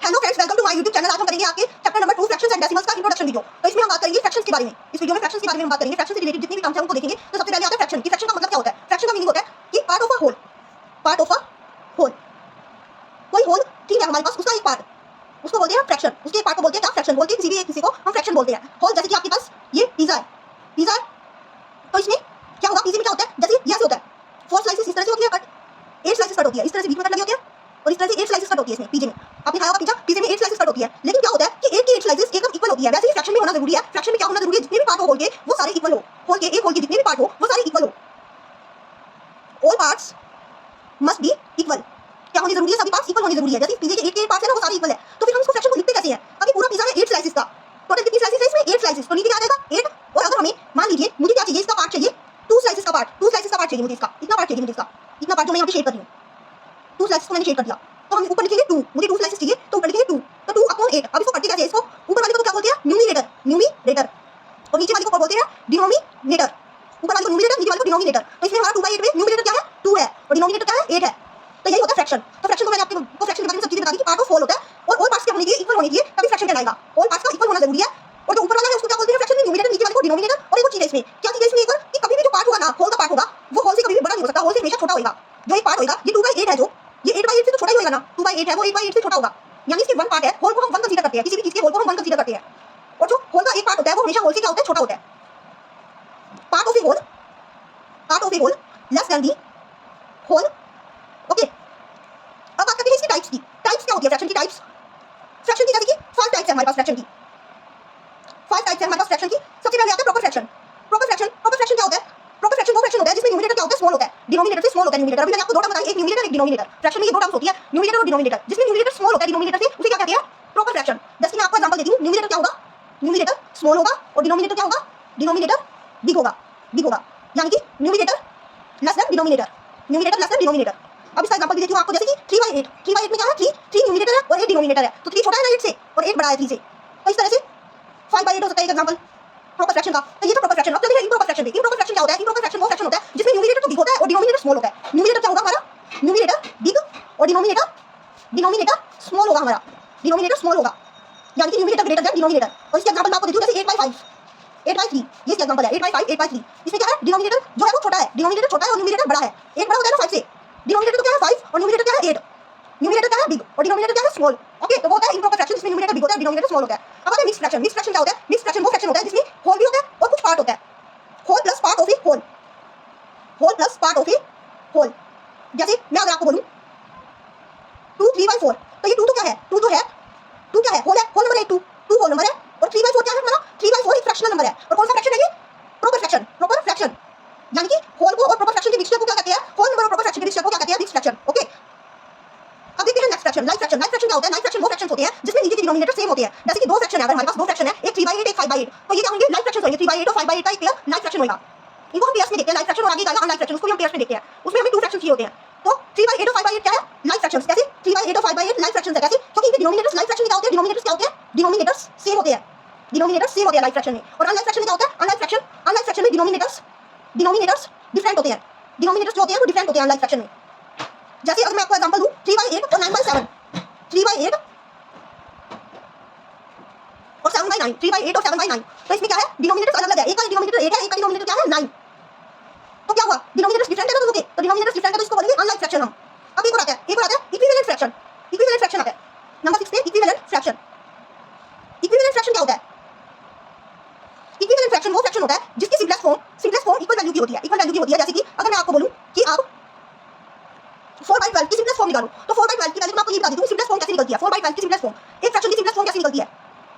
Hello friends, welcome to my YouTube channel. आज हम करेंगे आपके chapter number 2 fractions and decimals का इंट्रोडक्शन वीडियो। तो इसमें हम बात करेंगे फ्रैक्शंस के बारे में। इस वीडियो में फ्रैक्शंस के बारे में हम बात करेंगे। फ्रैक्शन से रिलेटेड जितनी भी टर्म्स हैं उनको देखेंगे। तो सबसे पहले आता है फ्रैक्शन की। फ्रैक्शन का मतलब क्या होता है? फ्रैक्शन का मीनिंग होता है कि part of a whole. Part of a whole, कोई होल ठीक है हमारे पास, उसका एक पार्ट, उसको बोलते हैं फ्रैक्शन। उसके एक पार्ट को बोलते हैं क्या? फ्रैक्शन। बोलते हैं किसी को हम फ्रैक्शन बोलते हैं। होल जैसे कि आपके पास ये पिज्जा है, पिज्जा है, तो इसमें क्या होगा? पिज्जे में क्या होता है? जैसे यहां से होता है 4 स्लाइसेस इस तरह से होती है कट, 8 स्लाइसेस कट होती है, इस तरह से बीच में कट लगी होती है और इस तरह से 8 स्लाइसेस कट होती है इसमें पिज्जे में। आपने खाया होगा पिज्जा, पिज्जे में 8 स्लाइसेस कट होती है। लेकिन क्या होता है कि 8 की 8 स्लाइसेस एकदम इक्वल होती है। वैसे ही फ्रैक्शन में होना जरूरी है। फ्रैक्शन में क्या होना जरूरी है? जितने भी पार्ट हो होल के वो सारे इक्वल हो। होल के एक होल के जितने भी पार्ट हो वो सारे इक्वल हो। All parts must be equal. क्या होनी जरूरी है? सभी पार्ट्स इक्वल होने जरूरी है। जैसे पिज्जे के 8 के 8 पार्ट्स है ना, वो सारे इक्वल है। तो फिर हम इसको फ्रैक्शन को लिखते कैसे हैं? अभी पूरा पिज्जा है 8 स्लाइसेस का, टोटल कितनी स्लाइसेस है इसमें? 8 स्लाइसेस। तो नीचे क्या आ जाएगा? 8। और अगर हमें मान लीजिए मुझे क्या चाहिए, इसका पार्ट चाहिए 2 स्लाइसेस का पार्ट, 2 स्लाइसेस का पार्ट चाहिए मुझे, इसका इतना पार्ट चाहिए मुझे, इसका इतना पार्ट जो मैं यहाँ पे शेड कर रही हूँ, 2 स्लाइसेस को मैंने शेड कर दिया। तो हम ऊपर लिखेंगे 2, मुझे 2 स्लाइसेस चाहिए तो ऊपर लिखेंगे 2, तो 2 अपॉन 8। अब इसको करते कैसे? इसको ऊपर वाले को क्या बोलते हैं? न्यूमरेटर, न्यूमरेटर, और नीचे वाले को बोलते हैं डिनोमिनेटर। ऊपर वाले को न्यूमरेटर, नीचे वाले को डिनोमिनेटर। तो इसमें हमारा 2/8 में न्यूमरेटर क्या है? 2 है और डिनोमिनेटर क्या है? 8 है। तो यही होता है फ्रैक्शन। तो फ्रैक्शन को मैंने आपको फ्रैक्शन के बारे में सब चीजें बता दी कि पार्ट ऑफ होल होता है और ऑल पार्ट्स क्या होने चाहिए? इक्वल होने चाहिए, तभी फ्रैक्शन कहलाएगा। ऑल पार्ट्स का इक्वल होना जरूरी है। और जो ऊपर वाला है उसको क्या बोलते हैं? फ्रैक्शन में न्यूमरेटर, नीचे वाले को डिनोमिनेटर। और एक और चीज है इसमें, क्या चीज है इसमें? एक और कि कभी भी जो पार्ट होगा ना, होल का पार्ट होगा, वो होल से कभी भी बड़ा नहीं हो सकता, होल से हमेशा छोटा होगा। जो एक पार्ट होगा, ये 2/8 है, जो ये 8/8 से तो छोटा ही होगा ना, 2/8 है वो 8/8 से छोटा होगा। यानी इसके 1 पार्ट है, होल को हम 1 कंसीडर करते हैं, किसी भी चीज के होल को हम 1 कंसीडर करते हैं। और जो होल का एक पार्ट होता है वो हमेशा होल से क्या होता है? छोटा होता है। Part of a whole, part of a whole less than the whole. Okay, अब बात करते हैं इसकी टाइप्स की। टाइप्स क्या होती है फ्रैक्शन की? टाइप्स फ्रैक्शन की जैसे कि 5 टाइप्स है हमारे पास फ्रैक्शन की। 5 टाइप्स है हमारे पास फ्रैक्शन की। सबसे पहले आता है proper fraction. Proper fraction, proper fraction क्या होता है? प्रॉपर फ्रैक्शन वो फ्रैक्शन होता है जिसमें न्यूमरेटर क्या होता है? स्मॉल होता है, डिनोमिनेटर से स्मॉल होता है न्यूमरेटर। अभी मैंने आपको दो टर्म बताई, एक न्यूमरेटर एक डिनोमिनेटर। फ्रैक्शन में ये दो टर्म्स होती है, न्यूमरेटर और डिनोमिनेटर। जिसमें न्यूमरेटर स्मॉल होता है डिनोमिनेटर से, उसे क्या कहते हैं? Proper fraction. जैसे मैं आपको एग्जांपल देती हूं, न्यूमरेटर क्या होगा? न्यूमरेटर स्मॉल होगा और डिनोमिनेटर क्या होगा? डिनोमिनेटर बिग होगा, बिग होगा। यानी कि numerator less than denominator, numerator less than denominator. अब इसका एग्जांपल देती हूं आपको, जैसे कि 3/8, 3/8 में क्या है? 3 न्यूमरेटर है और 8 डिनोमिनेटर है। तो 3 छोटा है ना 8 से और 8 बड़ा है 3 से। तो इस तरह से 5/8 हो सकता है एक एग्जांपल प्रॉपर फ्रैक्शन का। तो ये तो प्रॉपर फ्रैक्शन। अब चलिए इम्प्रॉपर फ्रैक्शन पे। इम्प्रॉपर फ्रैक्शन क्या होता है? इम्प्रॉपर फ्रैक्शन वो फ्रैक्शन होता है जिसमें न्यूमरेटर तो बिग होता है और डिनोमिनेटर स्मॉल होता है। न्यूमरेटर क्या होगा हमारा? न्यूमरेटर बिग और डिनोमिनेटर स्मॉल होगा हमारा, डिनोमिनेटर स्मॉल होगा। यानी कि न्यूमरेटर ग्रेटर देन डिनोमिनेटर। और इसके एग्जांपल मैं आपको देती हूं, जैसे 8/5, 8/3, ये इसका एग्जांपल है 8/5, 8/3। इसमें क्या है? डिनोमिनेटर जो है वो छोटा है, डिनोमिनेटर छोटा है और न्यूमरेटर बड़ा है। 8 बड़ा होता है ना 5 से, डिनोमिनेटर तो क्या है 5 और न्यूमरेटर क्या है 8। न्यूमरेटर क्या है? बिग और डिनोमिनेटर क्या है? स्मॉल। ओके, तो वो होता है इम्प्रॉपर फ्रैक्शन जिसमें न्यूमरेटर बिग होता है, डिनोमिनेटर स्मॉल होता है। अब आता है मिक्स्ड फ्रैक्शन। मिक्स्ड फ्रैक्शन क्या होता है? मिक्स्ड फ्रैक्शन वो फ्रैक्शन होता है जिसमें होल भी होता है और कुछ पार्ट होता है। Whole plus part of a whole, whole plus part of a whole. जैसे मैं अगर आपको बोलूं 2 3/4, तो ये 2 तो क्या है? 2 तो है, 2 क्या है? होल है, होल नंबर है 2, 2 होल नंबर है। और 3/4 क्या है हमारा? 3/4 एक फ्रैक्शनल नंबर है। और कौन सा फ्रैक्शन है ये? Proper fraction, proper fraction. यानी कि होल को और प्रॉपर फ्रैक्शन के मिक्सचर को क्या कहते हैं? होल नंबर और प्रॉपर फ्रैक्शन के मिक्सचर को क्या कहते हैं? Mixed fraction. ओके, अब देखते हैं next fraction, like fraction. Like fraction क्या होता है? लाइक फ्रैक्शन वो फ्रैक्शंस होते हैं जिसमें नीचे के डिनोमिनेटर सेम होते हैं। जैसे कि दो फ्रैक्शन है, अगर हमारे पास दो फ्रैक्शन है, एक 3/8 एक 5/8, तो ये क्या होंगे? लाइक फ्रैक्शन होंगे। 3/8 और 5/8 का एक पेयर लाइक फ्रैक्शन होगा। इनको हम पेयर्स में देखते हैं, लाइक फ्रैक्शन और आगे आएगा अनलाइक फ्रैक्शन, उसको हम पेयर्स में देखते हैं। उसमें हमें 2 फ्रैक्शन चाहिए होते हैं। तो 3/8 और 5/8 क्या है? Like fractions. कैसे? 3/8 और 5/8 लाइक फ्रैक्शंस है। कैसे? क्योंकि इनके डिनोमिनेटर्स लाइक फ्रैक्शन क्या होते हैं? डिनोमिनेटर्स क्या होते हैं? डिनोमिनेटर्स सेम होते हैं, डिनोमिनेटर्स सेम होते हैं लाइक फ्रैक्शन में। और अनलाइक फ्रैक्शन में क्या होता है? अनलाइक फ्रैक्शन में डिनोमिनेटर्स डिफरेंट होते हैं, डिनोमिनेटर्स जो होते हैं वो डिफरेंट होते हैं अनलाइक फ्रैक्शन में। जैसे अगर मैं आपको एग्जांपल दूं 3/8 और 9/7, 3/8 और 7/9, 3/8 और 7/9, तो इसमें क्या है? डिनोमिनेटर्स अलग अलग है। एक का डिनोमिनेटर 8 है, एक का डिनोमिनेटर क्या है? 9। तो क्या हुआ? डिनोमिनेटर्स डिफरेंट है ना दोनों के, तो डिनोमिनेटर्स डिफरेंट है तो इसको बोलेंगे अनलाइक फ्रैक्शन हम। अब एक और आता है, एक और आता है इक्विवेलेंट फ्रैक्शन। इक्विवेलेंट फ्रैक्शन आता है नंबर 6 पे, इक्विवेलेंट फ्रैक्शन। इक्विवेलेंट फ्रैक्शन क्या होता है? इक्विवेलेंट फ्रैक्शन वो फ्रैक्शन होता है जिसकी सिम्पलेस्ट फॉर्म इक्वल वैल्यू की होती है, इक्वल वैल्यू की होती है। जैसे कि अगर मैं आपको बोलूं कि आप 4/12 की सिम्पलेस्ट फॉर्म निकालो, तो 4/12 की वैल्यू मैं आपको ये बता देती हूं सिम्पलेस्ट फॉर्म कैसे निकलती है। 4/12 की सिम्पलेस्ट फॉर्म, एक फ्रैक्शन की सिम्पलेस्ट फॉर्म कैसे निकलती है?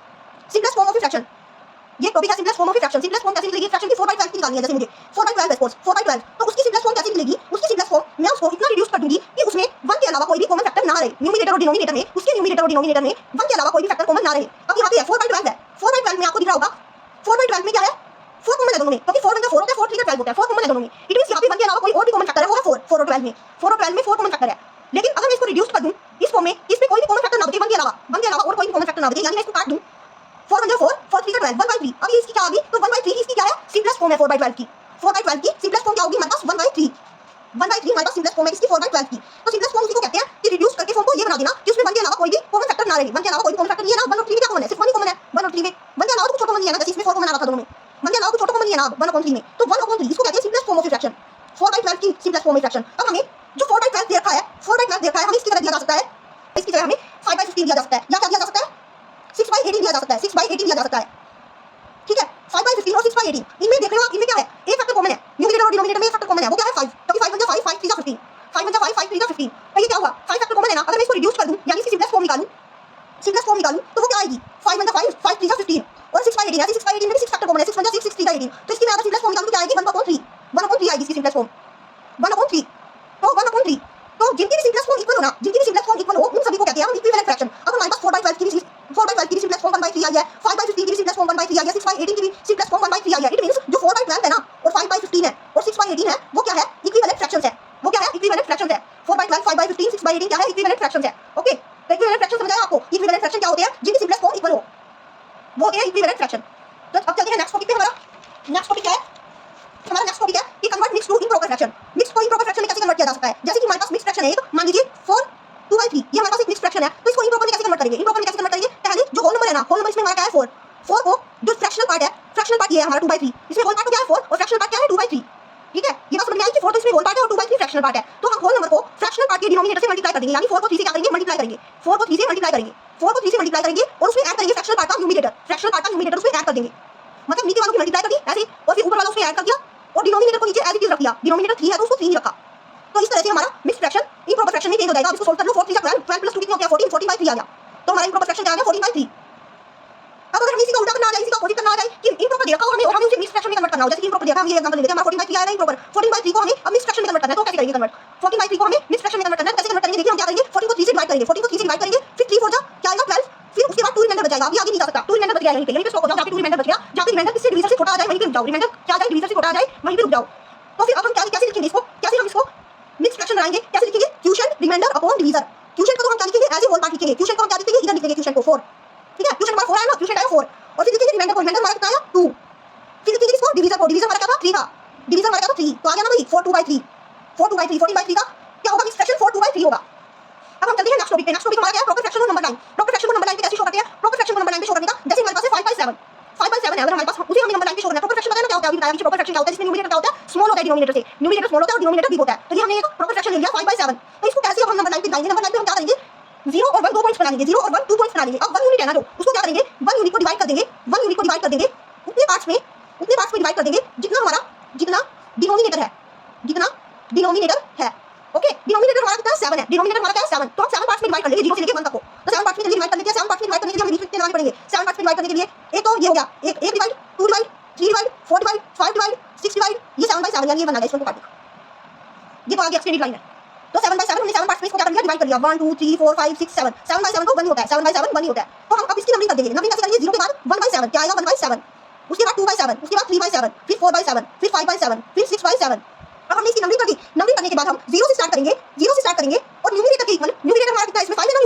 Simplest form of a fraction, ये टॉपिक है simplest form of a fraction. Simplest form कैसे निकलेगी? फ्रैक्शन की 4/12 की निकालनी है। जैसे मुझे 4/12 सपोज 4/12, तो उसकी सिम्पलेस्ट फॉर्म कैसे निकलेगी? उसकी सिम्पलेस्ट फॉर्म मैं उसको इतना रिड्यूस कर दूंगी कि उसमें 1 के अलावा कोई भी कॉमन फैक्टर ना रहे। न्यूमरेटर और डिनोमिनेटर में, उसके न्यूमरेटर और डिनोमिनेटर में 1 के अलावा कोई भी फैक्टर कॉमन ना रहे। अब यहाँ पे है 4/12 है, 4/12 में आपको दिख रहा होगा 4/12 में क्या है? 4 कॉमन है दोनों में, क्योंकि 4 1 4 होता है, 4 3 12 होता है। 4 कॉमन है दोनों में। इट मींस यहाँ पे 1 के अलावा कोई और भी कॉमन फैक्टर है, वो है 4 4 और 12 में। 4 और 12 में 4 कॉमन फैक्टर है। लेकिन अगर मैं इसको रिड्यूस कर दूं इस फॉर्म में, इसमें कोई भी कॉमन फैक्टर ना बचे 1 के अलावा और कोई भी कॉमन फैक्टर ना बचे, यानी मैं इसको काट दूं 4 1 4 4 3 12 1/3। अब इसकी क्या आ गई? तो 1/3 इसकी क्या है? सिम्पलेस्ट फॉर्म है 4/12 की। 4/12 की सिम्पलेस्ट फॉर्म क्या होगी हमारे पास? 1/3 हमारे पास सिम्पलेस्ट फॉर्म है इसकी 4/12 की। तो सिम्पलेस्ट फॉर्म उसी को कहते हैं कि रिड्यूस करके के फॉर्म को ये बना देना कि उसमें 1 के अलावा कोई भी कॉमन फैक्टर ना रहे। 1 के अलावा कोई भी कॉमन फैक्टर नहीं है ना। 1 और 3 में क्या कॉमन है? सिर्फ 1 ही कॉमन है। 1 और 3 में 1 के अलावा तो कुछ और कॉमन नहीं है ना। जैसे इसमें 4 कॉमन आ रहा था दोनों में। 1 के अलावा कुछ और कॉमन नहीं है ना 1/3 में। तो 1/3 इसको कहते हैं सिंपलेस्ट फॉर्म ऑफ फ्रैक्शन। 4/12 की सिंपलेस्ट फॉर्म ऑफ फ्रैक्शन। अब हमें जो 4/12 दे रखा है, 4/12 दे रखा है, हमें इसकी जगह दिया जा सकता है, इसकी जगह हमें 5/15 दिया जा सकता है या क्या दिया जा सकता है 6/18 दिया जा सकता है। 6/18 दिया जा सकता है, ठीक है। 5/15 और 6/18 इनमें देख रहे हो आप, इनमें क्या है? एक फैक्टर कॉमन है, न्यूमरेटर और डिनोमिनेटर में एक फैक्टर कॉमन है। वो क्या है? 5। क्योंकि 5 × 5 5 3 × 15, 5 × 5 5 3 × 15। तो ये क्या हुआ? 5 फैक्टर कॉमन है ना। अगर मैं इसको रिड्यूस कर दूं यानी इसकी सिंपलेस्ट फॉर्म निकालूं, सिंपलेस्ट फॉर्म निकालूं तो वो क्या आएगी? 5 × 5 5 3 × 15 और 6/18 है। 6/18 में भी 6 फैक्टर कॉमन है। 6 × 6 6 3 × 18। तो इसकी मैं अगर सिंपलेस्ट फॉर्म निकालूं तो क्या आएगी? 1/3 1/3 आएगी इसकी सिंपलेस्ट फॉर्म 1/3। तो 1/3 तो जिनकी भी सिंपलेस्ट फॉर्म इक्वल हो ना, जिनकी भी सिंपलेस्ट फॉर्म इक्वल हो उन सभी को कहते हैं हम इक्विवेलेंट फ्रैक्शन। अब हमारे पास 4/12 की भी सिंपलेस्ट फॉर्म 1/3 आई है, 5/15 की भी सिंपलेस्ट फॉर्म 1/3 आई है, 6/18 की भी सिंपलेस्ट फॉर्म 1/3 आई है। इट मींस जो 4/12 है ना और 5/15 है और 6/18 है वो क्या है? इक्विवेलेंट फ्रैक्शंस है। वो क्या है? इक्विवेलेंट फ्रैक्शंस है। 4/12 5/15 6/18 क्या है? इक्विवेलेंट फ्रैक्शंस है। ओके, तो इक्विवेलेंट फ्रैक्शन समझ आया आपको? इक्विवेलेंट फ्रैक्शन क्या होते हैं? जिनकी सिंपलेस्ट फॉर्म इक्वल हो वो होते हैं इक्विवेलेंट फ्रैक्शन। तो अब चलते हैं नेक्स्ट टॉपिक पे। हमारा नेक्स्ट टॉपिक क्या है? हमारा नेक्स्ट टॉपिक है कि convert mix to improper fraction. Mix को इम्प्रॉपर फ्रैक्शन में कैसे कन्वर्ट किया जा सकता है? जैसे कि हमारे पास मिक्स फ्रैक्शन है एक, मान लीजिए 4 2/3, ये हमारे पास एक मिक्स फ्रैक्शन है। तो इसको इम्प्रॉपर में कैसे कन्वर्ट करेंगे? इम्प्रॉपर में कैसे कन्वर्ट करेंगे? पहले जो होल नंबर है ना, होल नंबर इसमें हमारा क्या है? 4 4 को जो फ्रैक्शनल पार्ट है, फ्रैक्शनल पार्ट ये है हमारा 2/3, इसमें होल पार्ट क्या है? 4 और फ्रैक्शनल पार्ट क्या है? 2/3, ठीक है। ये बात समझ में आई कि 4 तो इसमें होल पार्ट है और 2/3 फ्रैक्शनल पार्ट है। तो हम होल नंबर को फ्रैक्शनल पार्ट के डिनोमिनेटर से मल्टीप्लाई कर देंगे, यानी 4 को 3 से क्या करेंगे? मल्टीप्लाई करेंगे। 4 को 3 से मल्टीप्लाई करेंगे, 4 को 3 से मल्टीप्लाई करेंगे और उसमें ऐड करेंगे फ्रैक्शनल पार्ट का न्यूमरेटर, फ्रैक्शनल पार्ट का न्यूमरेटर उसमें ऐड कर देंगे। मतलब नीचे वालों की मल्टीप्लाई कर दी ऐसे और फिर ऊपर वाला उसमें ऐड कर दिया और डिनोमिनेटर को नीचे एज इट इज रख दिया। डिनोमिनेटर 3 है तो उसको 3 ही रखा। तो इस तरह से हमारा मिक्स फ्रैक्शन इम्प्रॉपर फ्रैक्शन में चेंज हो जाएगा। अब इसको सोल्व कर लो। 4 3 = 12, 12 + 2 कितना हो गया? 14, 14/3 आ गया। तो हमारा इम्प्रॉपर फ्रैक्शन क्या आ गया? 14/3। अब अगर हमें इसी का उल्टा करना आ जाए, इसी का अपोजिट करना आ जाए कि इम्प्रॉपर देखा हो हमें और हमें उसे मिक्स फ्रैक्शन में कन्वर्ट करना हो, जैसे कि इम्प्रॉपर देखा हम ये एग्जांपल ले लेते हैं, हमारा 14/3 आया ना इम्प्रॉपर। 14/3 को हमें अब मिक्स फ्रैक्शन में कन्वर्ट करना है। तो कैसे करेंगे कन्वर्ट? 14/3 को हमें मिक्स फ्रैक्शन में कन्वर्ट करना है। कैसे कन्वर्ट करेंगे? देखिए हम क्या करेंगे, 14 को 3 से डिवाइड करेंगे, 14 को 3 से डिवाइड करेंगे, फिर 3 4 जा क्या आएगा? 12, फिर उसके बाद 2 रिमाइंडर बच जाएगा। अभी आगे नहीं जा सकता, 2 रिमाइंडर बच गया यहीं पे स्टॉप हो जाओ। जहाँ पे 2 रिमाइंडर बच गया, जहाँ पे रिमाइंडर किससे डिवीजर से छोटा आ जाए वहीं पे रुक जाओ। रिमाइंडर क्या आ जाए? डिवीजर से छोटा आ जाए वहीं पे रुक जाओ। तो फिर अब हम कैसे लिखेंगे इसको? कैसे हम इसको मिक्स फ्रैक्शन बनाएंगे? कैसे लिखेंगे? Quotient remainder upon divisor. Quotient को तो हम क्या लिखेंगे? एज ए होल पार्ट लिखेंगे। क्वोशिएंट को हम क्या लिखेंगे? इधर लिखेंगे क्वोशिएंट को 4, ठीक है। क्वोशिएंट हमारा 4 आया ना, क्वोशिएंट आया 4 और फिर लिखेंगे रिमाइंडर को। रिमाइंडर हमारा कितना आया? 2। फिर लिखेंगे इसको डिवीजर को। डिवीजर हमारा क्या था? 3 था। डिवीजर हमारा क्या था? 3। तो आ गया ना भाई 4 2/3, 4 2/3, 14/3 का क्या होगा? मिक्स फ्रैक्शन 4 2/3 होगा। अब हम चलते हैं नेक्स्ट टॉपिक पे। नेक्स्ट टॉपिक हमारा क्या है? प्रॉपर फ्रैक्शन को नंबर लाइन। प्रॉपर फ्रैक्शन को नंबर लाइन पे कैसे शो करते हैं? प्रॉपर फ्रैक्शन को नंबर लाइन पे शो करने का जैसे हमारे पास है 5/7, 5/7 है। अगर हमारे पास उसे हमें नंबर लाइन पे शो करना है, प्रॉपर फ्रैक्शन बताया ना क्या होता है? अभी बताया कि प्रॉपर फ्रैक्शन क्या होता है, जिसमें न्यूमरेटर क्या होता है? स्मॉल होता है डिनोमिनेटर से। न्यूमरेटर स्मॉल होता है और डिनोमिनेटर बिग होता है। तो ये हमने एक प्रॉपर फ्रैक्शन ले लिया 5/7। तो इसको कैसे अब हम नंबर लाइन पे लाएंगे? नंबर लाइन पे हम क्या करेंगे? 0 और 1 2 पॉइंट्स बना लेंगे, 0 और 1 2 पॉइंट्स बना लेंगे। अब 1 यूनिट है ना जो, उसको क्या करेंगे? 1 यूनिट को डिवाइड कर देंगे, 1 यूनिट को डिवाइड कर देंगे उतने पार्ट्स में डिवाइड कर देंगे जितना हमारा डिनोमिनेटर है, जितना डिनोमिनेटर है। ओके, डिनोमिनेटर हमारा कितना है? 7 है। डिनोमिनेटर हमारा क्या है? 7। तो हम 7 पार्ट्स में डिवाइड कर लेंगे 0 से लेके 1 तक को। तो 7 पार्ट्स में डिवाइड कर लेते हैं। 7 पार्ट्स में डिवाइड करने के लिए हमें लिखते लगाने पड़ेंगे। 7 पार्ट्स में डिवाइड करने के लिए एक तो ये हो गया, एक divide, 2 divide, 3 divide, 4 divide, 5 divide, 6 divide, ये 7/7 यानी ये बना गया इसको काट दो। ये तो आगे एक्सटेंडेड लाइन है। तो 7/7 हमने 7 पार्ट्स में इसको क्या कर दिया? डिवाइड कर दिया। 1 2 3 4 5 6 7। 7/7 को 1 ही होता है, 7/7 1 ही होता है। तो हम अब इसकी नंबरिंग कर देंगे। नंबरिंग कैसे करेंगे? 0 के बाद 1/7 क्या आएगा? 1/7, उसके बाद 2/7, उसके बाद 3/7, फिर 4/7, फिर 5/7, फिर 6/7। अब हमने इसकी नंबरिंग कर दी। नंबरिंग करने के बाद हम 0 से स्टार्ट करेंगे, 0 से स्टार्ट करेंगे और न्यूमरेटर के इक्वल, न्यूमरेटर हमारा कितना है इसमें? 5 है ना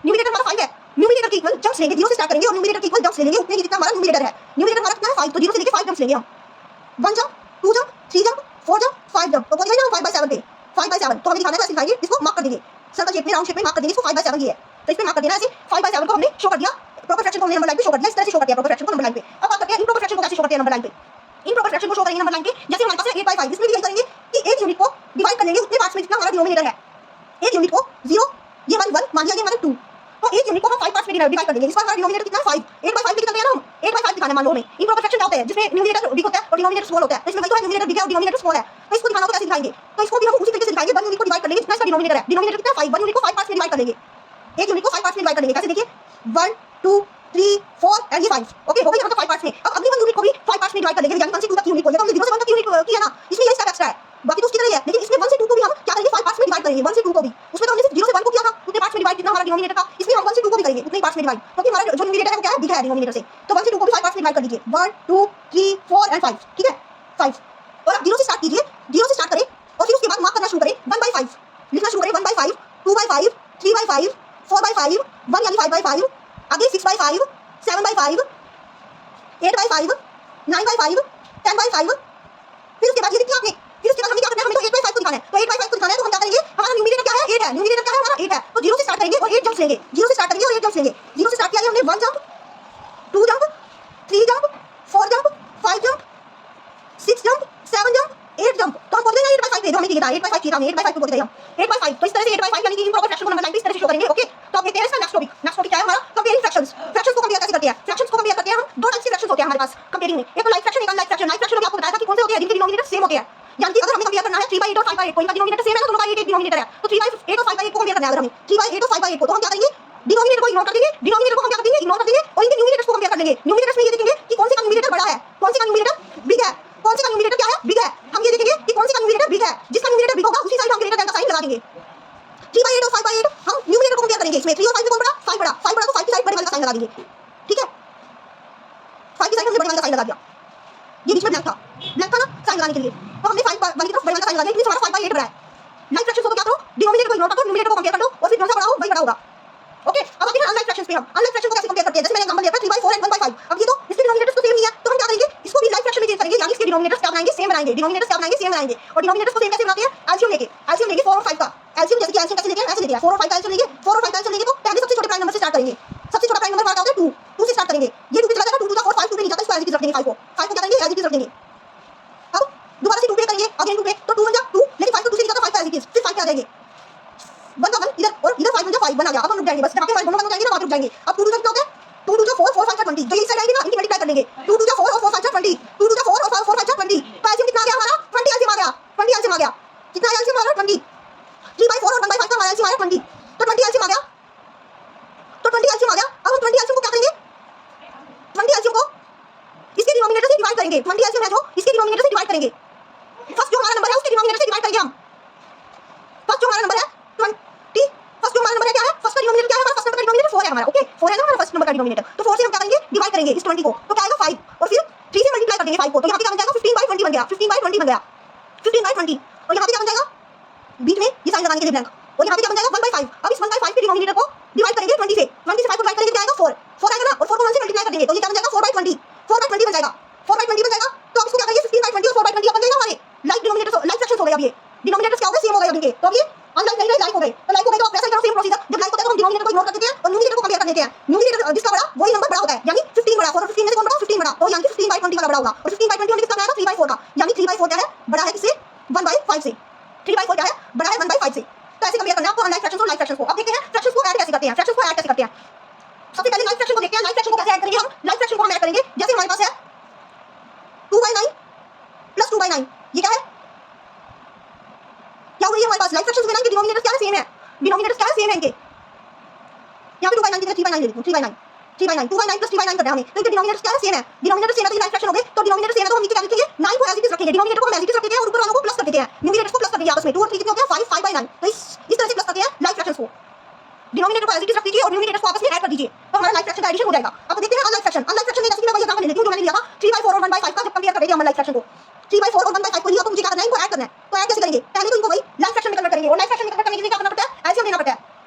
न्यूमरेटर हमारा 5 है। न्यूमरेटर के इक्वल जंप्स लेंगे, 0 से स्टार्ट करेंगे और न्यूमरेटर के इक्वल जंप्स लेंगे उतने ही जितना हमारा न्यूमरेटर है। न्यूमरेटर हमारा कितना है? 5, तो 0 से लेके 5 जंप्स लेंगे हम। 1 jump, 2 jump, 3 jump, 4 jump, 5 jump. तो पहुंच गए ना हम 5/7 पे। 5/7 तो हमें दिखाना है वैसे दिखाएंगे, इसको मार्क कर देंगे सर्कल शेप में, राउंड शेप में मार्क कर देंगे इसको। 5/7 ये है तो इस पे मार्क कर देना ऐसे। 5/7 को हमने शो कर दिया, प्रॉपर फ्रैक्शन को हमने नंबर लाइन पे शो कर दिया। इस तरह से शो कर दिया प्रॉपर फ्रैक्शन को नंबर लाइन पे। अब बात करते हैं इम्प्रॉपर फ्रैक्शन को कैसे शो करते हैं नंबर लाइन पे। इम्प्रॉपर फ्रैक्शन को शो करेंगे नंबर लाइन पे जैसे हमारे पास है 8/5। इसमें भी यही करेंगे कि एक यूनिट को डिवाइड कर लेंगे उतने पार्ट्स में जितना हमारा डिनोमिनेटर है। एक यूनिट को 0, ये हमारी 1 मान लिया, ये हमारा 2। तो एक यूनिट को हम 5 पार्ट्स में डिवाइड कर देंगे। इस बार हमारा डिनोमिनेटर कितना है? 5। 8/5 में कितना दिया ना हम? 8/5 दिखाना है मान लो हमें। इम्प्रॉपर फ्रैक्शन क्या होता है? जिसमें न्यूमरेटर बिग होता है और डिनोमिनेटर स्मॉल होता है। तो इसमें वही तो है, न्यूमरेटर बिग है और डिनोमिनेटर स्मॉल है। तो इसको दिखाना होगा कैसे दिखाएंगे? तो इसको भी हम उसी तरीके से दिखाएंगे। 1 यूनिट को डिवाइड कर लेंगे जितना इसका डिनोमिनेटर है। डिनोमिनेटर कितना है? 5। 1 यूनिट को 5 पार्ट्स में डिवाइड कर लेंगे। एक यूनिट को 5 पार्ट्स में डिवाइड कर लेंगे। कैसे? देखिए 1 2 3 4 एंड ये 5। ओके, हो गई यहाँ तो 5 पार्ट्स में। अब अगली 1 यूनिट को भी 5 पार्ट्स में डिवाइड कर लेंगे, यानी 1 से 2 तक यूनिट को। ये तो हमने 0 से 1 तक यूनिट की है ना, इसमें ये स्टेप एक्स्ट्रा है। बाकी तो उसकी तरह ही है, लेकिन इसमें 1 से 2 को भी हम क्या करेंगे? 5 पार्ट्स में डिवाइड करेंगे। 1 से 2 को भी, उसमें तो हमने सिर्फ 0 से 1 को किया था, उतने पार्ट्स में डिवाइड जितना हमारा डिनोमिनेटर था। इसमें हम 1 से 2 को भी करेंगे उतने पार्ट्स में डिवाइड, क्योंकि हमारा जो न्यूमरेटर है वो क्या है? बिग है डिनोमिनेटर से। तो 1 से 2 को भी 5 पार्ट्स में डिवाइड कर दीजिए। 1 2 3 4 एंड 5, ठीक है 5। और अब 0 से स्टार्ट कीजिए, 0 से स्टार्ट करें और फिर उसके बाद मार्क करना शुरू करें। 1/5 लिखना शुरू करें। 1/5, 2/5, 3/5, 4/5, 1 यानी 5/5, आगे 6/5, 7/5, 8/5, 9/5, 10/5। फिर उसके बाद ये लिखा आपने, फिर उसके बाद हमें क्या करना है, हमें तो 8/5 को दिखाना है, तो 8/5 को दिखाना है तो हम क्या करेंगे, हमारा न्यूमरेटर क्या है 8 है, न्यूमरेटर क्या है हमारा 8 है, तो 0 से स्टार्ट करेंगे और 8 जंप्स लेंगे, 0 से स्टार्ट करेंगे और 8 जंप्स लेंगे। 0 से स्टार्ट किया हमने 1 jump, 2 jump, 3 jump, 4 jump, 5 jump, 6 jump, 7 jump, 8 jump. तो हम बोल देंगे 8/5 जो हमें चाहिए था 8/5 चाहिए था, हमें 8/5 को बोल देंगे हम 8/5। तो इस तरह से 8/5 यानी कि इम्प्रॉपर फ्रैक्शन को नंबर लाइन पे इस तरह से शो करेंगे। ओके, तो अब देखते हैं इसका नेक्स्ट टॉपिक। नेक्स्ट टॉपिक क्या है हमारा, कंपेयरिंग फ्रैक्शंस। फ्रैक्शंस को कंपेयर कैसे करते हैं, फ्रैक्शंस को कंपेयर करते हैं हम, दो टाइप के फ्रैक्शंस होते हैं हमारे पास कंपेयरिंग में, एक तो लाइक फ्रैक्शन, एक अनलाइक फ्रैक्शन। लाइक फ्रैक्शन में आपको बताया था कि कौन से होते हैं, जिनके डिनोमिनेटर सेम होते हैं। यानी कि अगर हमें कंपेयर करना है 3/8 और 5/8 को, इनका डिनोमिनेटर सेम है ना, दोनों का 8 डिनोमिनेटर है, तो 3/8 और 5/8 को कंपेयर करना है। अगर हमें 3/8 और 5/8 को, तो हम क्या करेंगे, डिनोमिनेटर को इग्नोर कर देंगे, डिनोमिनेटर को हम क्या कर देंगे, इग्नोर कर देंगे और इनके न्यूमरेटर्स को कंपेयर कर लेंगे। न्यूमरेटर्स में ये देखेंगे कि कौन से का न्यूमरेटर बड़ा है, कौन से का न्यूमरेटर बिग है, कौन से का न्यूमरेटर क्या है, बिग है। हम ये देखेंगे कि कौन से का न्यूमरेटर बिग है, जिसका न्यूमरेटर बिग होगा उसी साइड हम ग्रेटर देन का साइन लगा देंगे। 3/8 और 5/8 हम न्यूमरेटर को कंपेयर करेंगे, इसमें 3 और 5 में कौन बड़ा, 5 बड़ा, 5 बड़ा तो 5 की साइड बड़े वाले का साइन लगा देंगे। ठीक है, 5 की साइड हमने बड़े वाले का साइन लगा दिया, ये बीच में ब्लैंक था, ब्लैंक था ना साइन लगाने के लिए, तो हमने 5 वाली तरफ बड़े वाले का साइन लगा दिया, इसलिए हमारा 5/8 बड़ा है। लाइक फ्रैक्शन को तो क्या करो, डिनोमिनेटर को इग्नोर कर दो, न्यूमरेटर को कंपेयर कर दो और फिर कौन सा बड़ा हो वही बड़ा होगा। ओके, अब आते हैं अनलाइक फ्रैक्शंस पे। हम अनलाइक फ्रैक्शन को कैसे कंपेयर करते हैं, जैसे मैंने एग्जांपल दिया था 3/4 एंड 1/5। अब ये तो इसके डिनोमिनेटर्स तो सेम नहीं है, तो हम क्या करेंगे, इसको भी लाइक फ्रैक्शन में चेंज करेंगे, यानी इसके डिनोमिनेटर्स क्या बनाएंगे, सेम बनाएंगे, डिनोमिनेटर्स क्या बनाएंगे, सेम बनाएंगे। और डिनोमिनेटर्स को सेम कैसे बनाते हैं, एलसीएम लेके, एलसीएम लेके 4 और 5 का एलसीएम, जैसे कि एलसीएम कैसे लेते हैं, ऐसे लेते हैं 4 और 5 का एलसीएम लेंगे, 4 और 5 का एलसीएम लेंगे तो पहले सबसे छोटे प्राइम नंबर से स्टार्ट करेंगे। सबसे छोटा प्राइम नंबर हमारा क्या होता है 2, 2 से स्टार्ट करेंगे, ये 2 पे चला जाएगा, 2 2 4 5 2 पे नहीं जाता, इसको एज इट इज रख देंगे 5 को, 5 को क्या करेंगे, एज इट इज रख देंगे। अब दोबारा से 2 पे करेंगे, अगेन 2 पे, तो 2 1 जा 2, लेकिन 5 को 2 से नहीं जाता, 5 का एज इट इज, फिर 5 पे आ जाएंगे, 1 का 1 इधर और इधर 5 1 जा 5 बन आ गया। अब हम रुक जाएंगे, बस जहां पे हमारे दोनों 1 हो जाएंगे ना वहां पे रुक जाएंगे। अब 2 2 जा कितना होता है, 2 2 जा 4 4 5 जा 20, जो इस साइड आएंगे ना इनकी मल्टीप्लाई कर लेंगे, 2 2 जा 4 और 4 5 जा 20, 2 2 जा 4 और 4 5 जा 20, तो एलसीएम कितना आ गया हमारा, 20 एलसीएम आ गया, 20 एलसीएम आ गया, कितना आया एलसीएम हमारा 20, 3/4 और 1/5 का हमारा एलसीएम आया 20, तो 20 एलसीएम आ गया, तो 20 एलसीएम आ गया। अब हम 20 एलसीएम को क्या करेंगे, 20 एलसीएम को इसके डिनोमिनेटर से डिवाइड करेंगे, 20 एलसीएम है जो इसके डिनोमिनेटर से डिवाइड करेंगे। फर्स्ट जो हमारा नंबर है उसके डिनोमिनेटर से डिवाइड करेंगे हम, फर्स्ट जो हमारा नंबर है 20, फर्स्ट जो हमारा नंबर है क्या है, फर्स्ट का डिनोमिनेटर क्या है हमारा, फर्स्ट नंबर का डिनोमिनेटर 4 है हमारा। ओके, 4 है ना हमारा फर्स्ट नंबर का डिनोमिनेटर, तो 4 से हम क्या करेंगे, डिवाइड करेंगे इस 20 को, तो क्या आएगा 5 और फिर 3 से मल्टीप्लाई कर देंगे 5 को, तो यहां पे क्या बन जाएगा 15/20 बन गया, 15/20 बन गया, 15/20। और यहां पे क्या बन जाएगा, बीच में ये साइन लगाने के लिए ब्लैंक, और यहां पे क्या बन जाएगा 1/5। अब इस 1/5 के डिनोमिनेटर को डिवाइड करेंगे 20 से 5 को डिवाइड करेंगे, क्या आएगा 4, 4 आएगा ना, और 4 को 1 से मल्टीप्लाई कर देंगे, तो ये क्या बन जाएगा 4/20, 4/20 बन जाएगा, 4/20 बन जाएगा। तो अब इसको क्या करेंगे 15/20 और 4/20 बन जाएगा हमारे लाइक डिनोमिनेटर्स, लाइक फ्रैक्शंस हो गए। अब ये डिनोमिनेटर्स क्या हो गए, सेम हो गए अब इनके, तो अब ये अनलाइक नहीं रहे, लाइक हो गए, तो लाइक हो गए तो आप वैसे ही करो सेम प्रोसीजर। जब लाइक होता है तो हम डिनोमिनेटर को इग्नोर कर देते हैं और न्यूमरेटर को कंपेयर कर देते हैं, न्यूमरेटर जिसका बड़ा वही नंबर बड़ा होता है, यानी 15 बड़ा, 4 और 15 में से कौन बड़ा, 15 बड़ा, तो यानी कि 15/20 वाला बड़ा होगा, और 15/20 हमने कितना बनाया था 3/4 का, यानी 3/4 क्या है, बड़ा है किससे, 1/5 से, 3/4 क्या है, बड़ा है 1/5 से। तो ऐसे कंपेयर करना है आपको अनलाइक फ्रैक्शंस और लाइक फ्रैक्शंस को। अब देखते हैं फ्रैक्शंस को ऐड कैसे करते हैं, फ्रैक्शंस को ऐड कैसे करते हैं। सबसे पहले लाइक फ्रैक्शन को देखते हैं, लाइक फ्रैक्शन को कैसे ऐड करेंगे हम, लाइक फ्रैक्शन को हम ऐड करेंगे जैसे हमारे पास है 2/9 प्लस 2/9, ये क्या है, क्या हो रही है हमारे पास, लाइक फ्रैक्शंस में ना इनके डिनोमिनेटर्स क्या है, सेम है, डिनोमिनेटर्स क्या है, सेम है इनके। यहां पे 2/9 की जगह 3/9 ले लेते हैं, 3/9 2/9 प्लस 3/9 कर रहे हैं हमें, तो इनके डिनोमिनेटर्स क्या है, सेम है, डिनोमिनेटर सेम है, तो ये लाइक फ्रैक्शन हो गए। तो डिनोमिनेटर सेम है तो हम नीचे क्या लिखेंगे, 9 को एज इट इज रखेंगे, डिनोमिनेटर को हम एज इट इज रखते हैं और ऊपर वालों को प्लस कर देते हैं, न्यूमरेटर्स को प्लस कर देंगे आपस में, 2 और 3 कितने होते हैं 5, 5/9, तो इस तरह से प्लस करते हैं लाइक फ्रैक्शंस को। डिनोमिनेटर को एज इट इज रख दीजिए और न्यूमरेटर्स को आपस में ऐड कर दीजिए, तो हमारा लाइक फ्रैक्शन का एडिशन हो जाएगा। अब देखते हैं अनलाइक फ्रैक्शन, अनलाइक फ्रैक्शन में जैसे कि मैं वही एग्जांपल ले लेती हूं जो मैंने लिया था 3/4 और 1/5 का, जब कंपेयर कर रहे थे हम लाइक फ्रैक्शन को, 3/4 और 1/5 को लिया तो मुझे क्या करना है, इनको ऐड करना है। तो ऐड कैसे करेंगे, पहले तो इनको वही लाइक फ्रैक्शन में कन्वर्ट करेंगे, और लाइक फ्रैक्शन में कन्वर्ट करने के लिए क्या करना पड़ता है, एलसीएम लेना पड़ता है,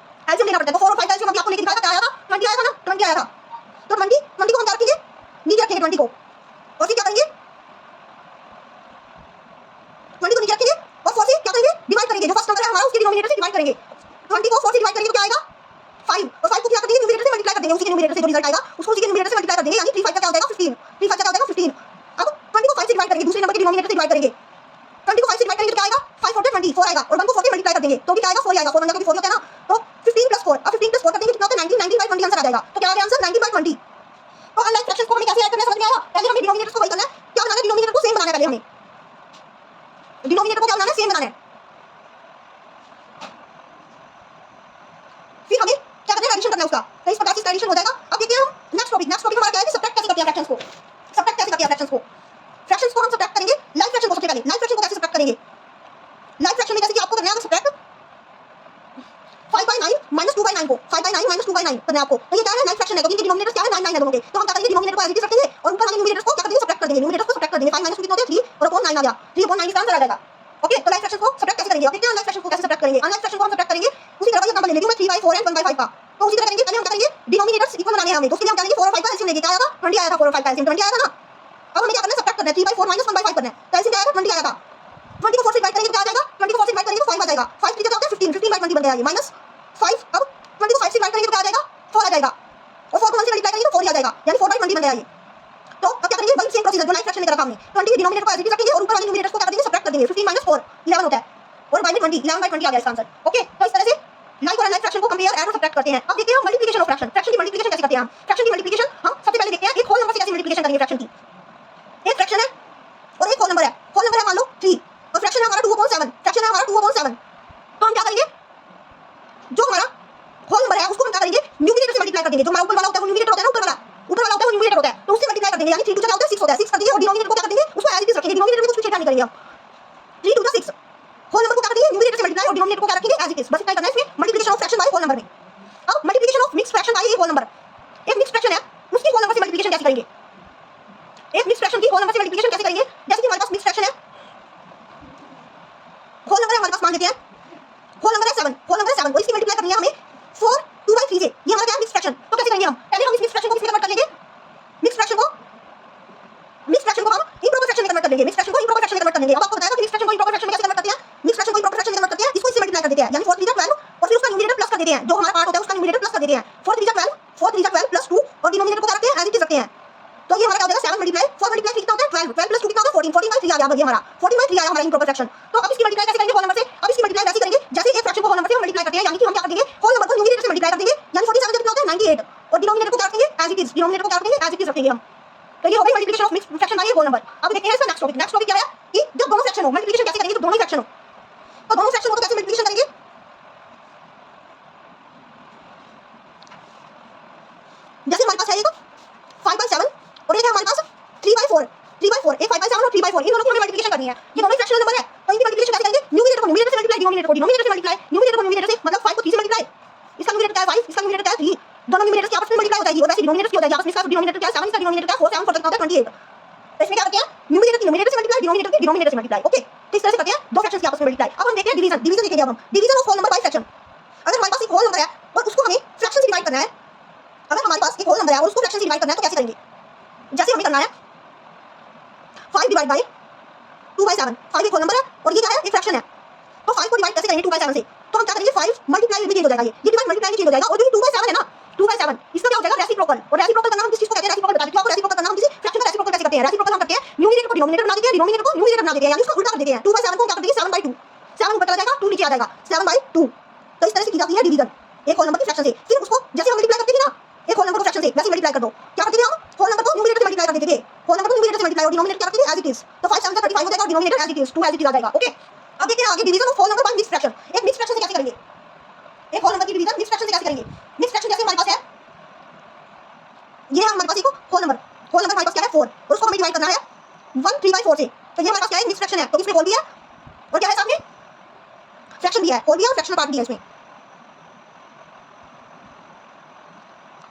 एलसीएम लेना पड़ता है। तो 4 और 5 का एलसीएम अभी आपको लेके दिखाया था, क्या आया था 20 आया था ना, 20 आया था, तो 20 को हम क्या रखेंगे, नीचे रखेंगे 20 को, और फिर क्या करेंगे 20 को नीचे रखेंगे और 4 से क्या करेंगे, डिवाइड करेंगे, जो फर्स्ट नंबर है हमारा उसके डिनोमिनेटर से डिवाइड करेंगे, 20 को 4 से डिवाइड करेंगे तो क्या आएगा 5, और 5 को क्या कर देंगे, न्यूमरेटर से मल्टीप्लाई कर देंगे, उसी के न्यूमरेटर से जो रिजल्ट आएगा उसको उसी के न्यूमरेटर से मल्टीप्लाई कर देंगे, यानी 3/5 का क्या हो जाएगा 15, 3/5 का क्या हो जाएगा 15। अब 20 को 5 से डिवाइड करेंगे, दूसरे नंबर के डिनोमिनेटर से डिवाइड करेंगे, 20 को 5 से डिवाइड करेंगे तो क्या आएगा 5 4 20 4 आएगा, और 1 को 4 से मल्टीप्लाई कर देंगे तो भी क्या आएगा 4 आएगा, 4 बन जाएगा, 4 होता है ना, तो 15 + 4, अब 15 + 4 कर देंगे कितना होता है 19, 19/20 आंसर आ जाएगा। तो क्या आ गया आंसर 19/20। तो अनलाइक फ्रैक्शंस को हमें कैसे ऐड करना है समझ में आया, पहले हमें डिनोमिनेटर्स को वही करना है, क्या बनाना है, डिनोमिनेटर को सेम बनाना है, पहले हमें डिनोमिनेटर को क्या बनाना है, सेम बनाना है, फिर हमें क्या करना है, एडिशन करना है उसका, तो इस प्रकार से एडिशन हो जाएगा। अब देखते हैं हम नेक्स्ट टॉपिक हमारा क्या है कि सबट्रैक्ट कैसे करते हैं फ्रैक्शंस को, सबट्रैक्ट कैसे करते हैं फ्रैक्शंस को, फ्रैक्शंस को हम सबट्रैक्ट करेंगे लाइक फ्रैक्शन को। सबसे पहले लाइक फ्रैक्शन को कैसे सबट्रैक्ट करेंगे, लाइक फ्रैक्शन में जैसे कि आपको करना है अगर सबट्रैक्ट 5/9 - 2/9 को 5/9 - 2/9 करना है आपको, तो ये क्या है लाइक फ्रैक्शन है, क्योंकि इनके डिनोमिनेटर्स क्या है 9 9 है दोनों के, तो हम क्या करेंगे डिनोमिनेटर को एज इट इज रखेंगे और ऊपर वाले न्यूमरेटर्स को क्या कर देंगे सबट्रैक्ट कर देंगे, न्यूमरेटर्स को सबट्रैक्ट कर देंगे, 5 - 2 कितना होता है 3 और अपॉन 9 आ गया, 3/9 का आंसर आ जाएगा। ओके, तो लाइक फ्रैक्शन को सबट्रैक्ट कैसे करेंगे, अब देखते हैं अनलाइक फ्रैक्शन को कैसे सबट्रैक्ट करेंगे। अनलाइक फ्रैक्शन को हम सबट्रैक्ट करेंगे उसी तरह का एग्जांपल ले लेती हूं मैं 3/4 एंड 1/5 का, तो उसी तरह करेंगे। पहले हम क्या करेंगे डिनोमिनेटर्स इक्वल बनाने हैं हमें, तो उसके लिए हम क्या करेंगे 4 और 5 का एलसीएम लेंगे, क्या आया था 20 आया था, 4 और 5 का एलसीएम 20 आया था ना। अब हमें क्या करना है सबट्रैक्ट करना है, 3/4 - 1/5 करना है, तो एलसीएम क्या आया था 20 आया था, 20 को 4 से गया ये -5। अब 20 को 5 से डिवाइड करेंगे तो क्या आ जाएगा 4 आ जाएगा और 4 को 1 से मल्टीप्लाई करेंगे तो 4 ही आ जाएगा, यानी 4/20 बन गया ये। तो अब क्या करेंगे वही सेम प्रोसीजर जो लाइक फ्रैक्शन में करा था हमने। 20 के डिनोमिनेटर को एज इट इज रखेंगे और ऊपर वाले न्यूमरेटर्स को क्या कर देंगे सबट्रैक्ट कर देंगे। 15 - 4 11 होता है और बाय में 20 11/20 आ गया इसका आंसर। ओके, तो इस तरह से लाइक और अनलाइक फ्रैक्शन को कंपेयर ऐड और सबट्रैक्ट करते हैं। अब देखते हैं मल्टीप्लिकेशन ऑफ फ्रैक्शन। फ्रैक्शन की मल्टीप्लिकेशन कैसे करते हैं हम? फ्रैक्शन की मल्टीप्लिकेशन हम सबसे पहले देखते हैं एक होल नंबर से कैसे मल्टीप्लिकेशन करेंगे फ्रैक्शन की। एक फ्रैक्शन है और एक होल नंबर है। होल नंबर है मान लो 3 और फ्रैक्शन है हमारा 2/7। फ्रैक्शन है हमारा 2/7। तो हम क्या करेंगे जो हमारा होल नंबर है उसको हम क्या करेंगे न्यूमरेटर से मल्टीप्लाई कर देंगे। जो हमारा ऊपर वाला होता है वो न्यूमरेटर होता है ना, ऊपर वाला होता है वो न्यूमरेटर होता है, तो उससे मल्टीप्लाई कर देंगे। यानी 3 2 क्या होता है 6 होता है, 6 कर देंगे और डिनोमिनेटर को क्या कर देंगे उसको एज इट इज रखेंगे। डिनोमिनेटर में कुछ छेड़छाड़ नहीं करेंगे हम। 3 2 6 होल नंबर को क्या करेंगे न्यूमरेटर से मल्टीप्लाई और डिनोमिनेटर को क्या रखेंगे एज इट इज। बस इतना ही करना है इसमें multiplication of fraction by whole number में। अब multiplication of mixed fraction by एक होल नंबर। एक मिक्स्ड फ्रैक्शन है उसकी होल नंबर से मल्टीप्लिकेशन कैसे करेंगे? एक मिक्स्ड फ्रैक्शन की होल नंबर से मल्टीप्लिकेशन कैसे करेंगे? जैसे कि हमारे पास मिक्स्ड फ्रैक्शन है, होल नंबर है हमारे पास मान लेते हैं होल नंबर है 7, होल नंबर है 7 और इसकी मल्टीप्लाई करनी है हमें 4 2/3 से। ये हमारा क्या है मिक्स्ड फ्रैक्शन। तो कैसे करेंगे हम? पहले हम इस मिक्स्ड फ्रैक्शन को किसमें कन्वर्ट कर लेंगे? मिक्स्ड फ्रैक्शन को हम इंप्रोपर फ्रैक्शन में कन्वर्ट कर लेंगे। मिक्स्ड फ्रैक्शन को इंप्रोपर फ्रैक्शन में कन्वर्ट कर लेंगे। अब आपको बताया कि मिक्स्ड फ्रैक्शन को इंप्रोपर फ्रैक्शन में कैसे कन्वर्ट करते हैं। मिक्स्ड फ्रैक्शन को इंप्रोपर फ्रैक्शन में कन्वर्ट करते हैं, इसको इससे मल्टीप्लाई कर देते हैं, यानी 4 3 12 और फिर उसका न्यूमरेटर प्लस कर देते हैं। जो हमारा पार्ट होता है उसका न्यूमरेटर प्लस कर देते हैं। 4 3 12 प्लस 2 और डिनोमिनेटर को क्या रखते हैं एज इट इज रखते हैं। तो ये हमारा क्या हो जाएगा 7 मल्टीप्लाई 4 मल्टीप्लाई कितना होता है 12 12 प्लस 2 कितना होता है 14 14/3 आ गया। ये हमारा 14/3 आया हमारा इंप्रोपर फ्रैक्शन। तो अब इसकी मल्टीप्लाई कैसे करेंगे होल नंबर से? अब इसकी मल्टीप्लाई कैसे करेंगे जैसे एक फ्रैक्शन को होल नंबर से हम मल्टीप्लाई करते हैं, यानी कि हम क्या कर देंगे होल नंबर को न्यूमरेटर से मल्टीप्लाई कर देंगे, यानी 47 कितना होता है 98 और डिनोमिनेटर को क्या रखेंगे एज इट इज। डिनोमिनेटर को क्या रखेंगे एज इट इज रखेंगे हम। तो ये हो गई multiplication of mixed fraction by whole number. अब देखते हैं इसका नेक्स्ट टॉपिक। नेक्स्ट टॉपिक क्या है कि जब दोनों फ्रैक्शन हो मल्टीप्लिकेशन कैसे करेंगे? तो दोनों ही फ्रैक्शन हो तो दोनों फ्रैक्शन हो तो कैसे मल्टीप्लिकेशन करेंगे? जैसे हमारे पास है एक 5/7 और एक है हमारे पास 3/4 3/4 एक 5/7 और 3/4 इन दोनों की हमें मल्टीप्लिकेशन करनी है। ये दोनों फ्रैक्शनल नंबर है तो इनकी मल्टीप्लिकेशन कैसे करेंगे? न्यूमरेटर को न्यूमरेटर से मल्टीप्लाई डिनोमिनेटर को डिनोमिनेटर से मल्टीप्लाई न्यूमरेटर को न्यूमरेटर से मतलब 5 को 3 से मल्टीप्लाई। इसका न्यूमरेटर क्या है 5 इसका न्यूमरेटर क्या है 3 दोनों न्यूमरेटर्स की आपस में मल्टीप्लाई हो जाएगी और वैसे डिनोमिनेटर की हो जाएगी आपस में। इसका डिनोमिनेटर क्या है 7 इसका डिनोमिनेटर क्या है 4 7 4 कितना होता है 28। तो इसमें क्या करते हैं न्यूमरेटर की न्यूमरेटर से मल्टीप्लाई डिनोमिनेटर की डिनोमिनेटर से मल्टीप्लाई। ओके, तो इस तरह से करते हैं दो फ्रैक्शंस की आपस में मल्टीप्लाई। अब हम देखते हैं डिवीजन देखेंगे। अब हम division of whole number by fraction. अगर हमारे पास एक होल नंबर है और उसको हमें फ्रैक्शन से डिवाइड करना है, अगर हमारे पास एक होल नंबर है और उसको फ्रैक्शन से डिवाइड करना है तो कैसे करेंगे? जैसे हमें करना है 5 डिवाइड बाय 2/7। 5 एक होल नंबर है और ये क्या है एक फ्रैक्शन है। तो 5 को डिवाइड कैसे करेंगे 2/7 से? तो हम क्या करेंगे 5 मल्टीप्लाई में चेंज हो जाएगा। ये डिवाइड मल्टीप्लाई में चेंज हो जाएगा और जो 2/7 है ना 2/7 इसका क्या हो जाएगा रेसिप्रोकल। और रेसिप्रोकल करना हम किस चीज को कहते हैं? रेसिप्रोकल बता देते हैं आपको। रेसिप्रोकल करना हम किसी फ्रैक्शन का रेसिप्रोकल कैसे करते हैं? रेसिप्रोकल हम करते हैं न्यूमरेटर को डिनोमिनेटर बना देते हैं, डिनोमिनेटर को न्यूमरेटर बना देते हैं, यानी उसको उल्टा कर देते हैं। 2/7 को क्या कर देंगे 7/2 7 ऊपर चला जाएगा 2 नीचे आ जाएगा 7/2। तो इस तरह से की जाती है डिवीजन एक होल नंबर की फ्रैक्शन से। फिर उसको जैसे हम मल्टीप्लाई करते थे ना एक होल नंबर को फ्रैक्शन से वैसे मल्टीप्लाई कर दो। क्या करते थे हम होल नंबर को न्यूमरेटर से मल्टीप्लाई कर देते थे। होल नंबर को न्यूमरेटर से मल्टीप्लाई और डिनोमिनेटर क्या रखते थे एज इट इज। तो 5 7 35 हो जाएगा और denominator as it is 2 as it is आ जाएगा। ओके, अब देखते हैं आगे division of whole number by mixed fraction. एक मिक्स्ड फ्रैक्शन से कैसे करेंगे? एक होल नंबर की डिवीजन मिक्स्ड फ्रैक्शन से कैसे करेंगे? मिक्स्ड फ्रैक्शन जैसे हमारे पास है ये है हमारे पास एक होल नंबर हमारे पास क्या है 4 और उसको हमें डिवाइड करना है 1 3/4 से। तो ये हमारे पास क्या है मिक्स्ड फ्रैक्शन है। तो इसमें होल भी है और क्या है सामने फ्रैक्शन भी है। होल भी है और फ्रैक्शनल पार्ट भी है इसमें।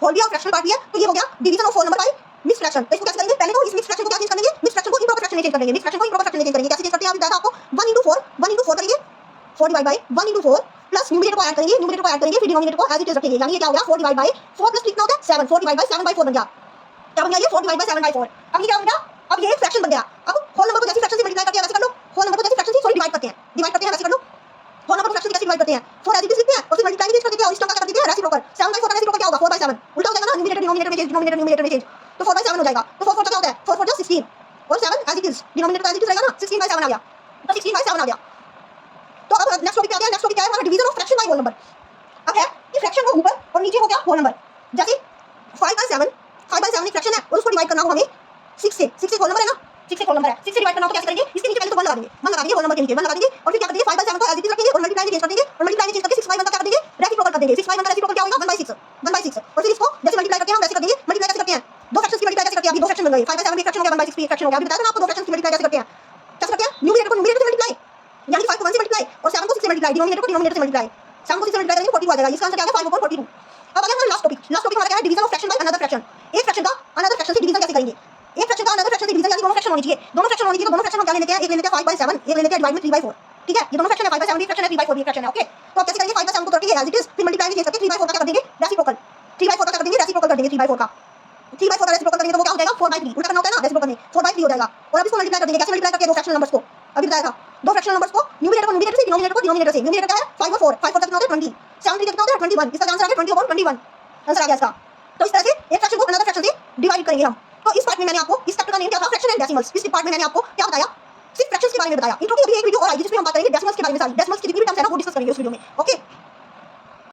होल भी और फ्रैक्शनल पार्ट भी है। तो ये हो गया division of whole number by mixed fraction. तो इसको कैसे करेंगे? पहले तो इस मिक्स्ड फ्रैक्शन को क्या चेंज करेंगे? मिक्स्ड फ्रैक्शन को इंप्रोपर फ्रैक्शन में चेंज कर देंगे। मिक्स्ड फ्रैक्शन को इंप्रोपर फ्रैक्शन में चेंज करेंगे। कैसे चेंज करते हैं? अभी बताया आपको 1 * 4 करेंगे 4 डिवाइड बाय 1 * 4 प्लस न्यूमरेटर को ऐड करेंगे फिर डिनोमिनेटर को एज इट इज रखेंगे। यानी ये क्या हो गया 4 डिवाइड बाय 4 प्लस कितना होता है 7 4 डिवाइड बाय 7/4 बन गया। क्या बन गया ये 4 डिवाइड बाय 7/4। अब ये क्या बन गया? अब ये एक फ्रैक्शन बन गया। अब होल नंबर को जैसे फ्रैक्शन से मल्टीप्लाई करते हैं वैसे कर लो। होल नंबर को जैसे फ्रैक्शन से सॉरी डिवाइड करते हैं वैसे कर लो। होल नंबर को फ्रैक्शन से कैसे डिवाइड करते हैं 4 एज इट इज लिखते हैं और फिर मल्टीप्लाई में चेंज कर देते हैं और इस टर्म का कर देते हैं रेसिप्रोकल। 7/4 का रेसिप्रोकल क्या होगा 4/7 उल्टा हो जाएगा ना न्यूमरेटर डिनोमिनेटर में चेंज न्यूमरेटर में चेंज। तो 4/7 हो जाएगा। तो 4 4 क्या होता है 4 4 16 और 7 as it is denominator as it is रहेगा ना 16/7 आ गया। तो 16/7 आ गया। तो अब नेक्स्ट टॉपिक क्या है? नेक्स्ट टॉपिक क्या है हमारा division of fraction by whole number. अब है कि फ्रैक्शन को ऊपर और नीचे हो गया होल नंबर। जैसे 5/7 एक फ्रैक्शन है और उसको डिवाइड करना हो हमें 6 से। 6 एक होल नंबर है ना 6 एक होल नंबर है। 6 से डिवाइड करना हो तो कैसे करेंगे? इसके नीचे पहले तो 1 लगा देंगे होल नंबर के नीचे 1 लगा देंगे और फिर क्या करेंगे 5/7 को एज इट इज रखेंगे और मल्टीप्लाई में चेंज कर देंगे और मल्टीप्लाई में चेंज करके 6/1 का क्या कर देंगे रेसिप्रोकल कर देंगे। 6/1 का रेसिप्रोकल क्या होगा 1/6 और फिर इसको जैसे मल्टीप्लाई करते हैं हम वैसे कर देंगे। मल्टीप्लाई कैसे करते हैं? दो फ्रैक्शंस की मल्टीप्लाई कैसे करते हैं? अभी दो फ्रैक्शन बन गए 5/7 एक फ्रैक्शन हो गया 1/6 भी एक फ्रैक्शन हो गया। अभी बताया ना आपको दो फ्रैक्शंस की मल्टीप्लाई कैसे करते हैं? न्यूमरेटर को न्यूमरेटर से मल्टीप्लाई यानी 5 को 1 से मल्टीप्लाई और 7 को 6 से मल्टीप्लाई डिनोमिनेटर को डिनोमिनेटर से मल्टीप्लाई 7 को 6 से मल्टीप्लाई करेंगे 42 आ जाएगा। इसका आंसर क्या है 5/42। अब अगला हमारा लास्ट टॉपिक हमारा क्या है division of fraction by another fraction. एक फ्रैक्शन का अनदर फ्रैक्शन से डिवीजन कैसे करेंगे? एक फ्रैक्शन का अनदर फ्रैक्शन से डिवीजन यानी दोनों फ्रैक्शन होनी चाहिए। दोनों फ्रैक्शन होनी चाहिए तो दोनों फ्रैक्शन हम क्या ले लेते हैं? एक ले लेते हैं 5/7 एक ले लेते हैं डिवाइड में 3/4। ठीक है, ये दोनों फ्रैक्शन है 5/7 भी फ्रैक्शन है 3/4 भी फ्रैक्शन है। ओके, तो आप कैसे करेंगे 5/7 को करके एज इट इज फिर मल्टीप्लाई में चेंज करके 3/4 का कर देंगे रेसिप्रोकल। 3/4 का कर देंगे रेसिप्रोकल कर देंगे 3/4 का 3/4 का रेसिप्रोकल करेंगे तो वो क्या हो जाएगा 4/3 उल्टा करना होता है ना रेसिप्रोकल में 4/3 हो जाएगा। और अब इसको मल्टीप्लाई कर देंगे कैसे मल्टीप्लाई करके दो फ्रैक्शनल नंबर्स को अभी बताया था दो फ्रैक्शनल नंबर्स को न्यूमरेटर को न्यूमरेटर से, डिनोमिनेटर को डिनोमिनेटर से। न्यूमरेटर क्या है 5 और 4, 5 4 कितना होता है 20, 7 3 कितना होता है 21, इसका आंसर आ गया 20/21 आंसर आ गया इसका। तो इस तरह से एक फ्रैक्शन को अनदर फ्रैक्शन से डिवाइड करेंगे हम। तो इस पार्ट में मैंने आपको, इस चैप्टर का नेम क्या था, फ्रैक्शन एंड डेसिमल्स। इस पार्ट में मैंने आपको क्या बताया, सिर्फ फ्रैक्शंस के बारे में बताया। इंट्रो की अभी एक वीडियो और आएगी जिसमें हम बात करेंगे डेसिमल्स के बारे में, सारी डेसिमल्स की जितनी भी टर्म्स है ना वो डिस्कस करेंगे उस वीडियो में। ओके।